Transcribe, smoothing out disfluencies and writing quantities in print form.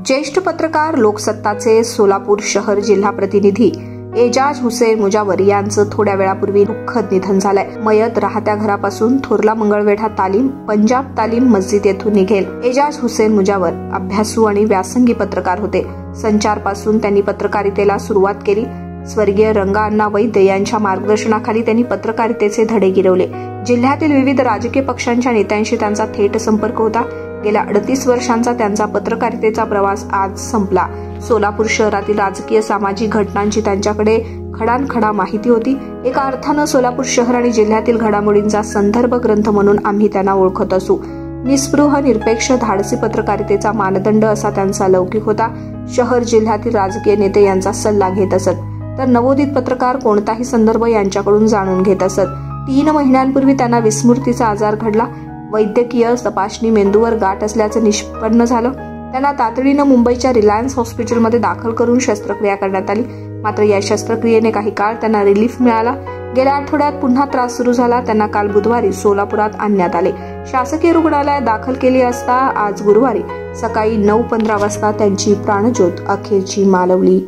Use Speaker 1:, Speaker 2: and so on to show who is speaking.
Speaker 1: ज्येष्ठ पत्रकार, लोकसत्ताचे सोलापूर शहर जिल्हा प्रतिनिधी एजाज हुसेन मुजावर यांचं थोड्या वेळापूर्वी दुःखद निधन झालंय. मयत राहत्या घरापासून थोरला मंगळवेढा तालीम पंजाब तालीम मस्जिद येथून निघेल. एजाज हुसेन मुजावर अभ्यासू आणि व्यासंगी पत्रकार होते. संचारपासून त्यांनी पत्रकारितेला सुरुवात केली. स्वर्गीय रंगाअण्णा वैद्य यांच्या मार्गदर्शनाखाली त्यांनी पत्रकारितेचे धडे गिरवले. जिल्ह्यातील विविध राजकीय पक्षांच्या नेत्यांशी त्यांचा थेट संपर्क होता. गेल्या 38 वर्षांचा त्यांचा पत्रकारितेचा प्रवास आज संपला. सोलापूर शहरातील राजकीय सामाजिक घटनांची त्यांच्याकडे खडानखडा माहिती होती. एका अर्थानं सोलापूर शहर आणि जिल्ह्यातील घडामोडींचा संदर्भ ग्रंथ म्हणून आम्ही त्यांना ओळखत असू. निस्पृह, निरपेक्ष, धाडसी पत्रकारितेचा मानदंड असा त्यांचा लौकिक होता. शहर जिल्ह्यातील राजकीय नेते यांचा सल्ला घेत असत, तर नवोदित पत्रकार कोणताही संदर्भ यांच्याकडून जाणून घेत असत. 3 महिन्यांपूर्वी त्यांना विस्मृतीचा आजार घडला. वैद्यकीय तपासणी मेंदूवर गाठ असल्याचं निष्पन्न झालं. त्यांना तातडीनं मुंबईच्या रिलायन्स हॉस्पिटलमध्ये दाखल करून शस्त्रक्रिया करण्यात आली. मात्र या शस्त्रक्रियेने काही काळ त्यांना रिलीफ मिळाला. गेल्या आठवड्यात पुन्हा त्रास सुरू झाला. त्यांना काल बुधवारी सोलापुरात आणण्यात आले. शासकीय रुग्णालयात दाखल केली असता आज गुरुवारी सकाळी 9:15 वाजता त्यांची प्राणज्योत अखेरची मालवली.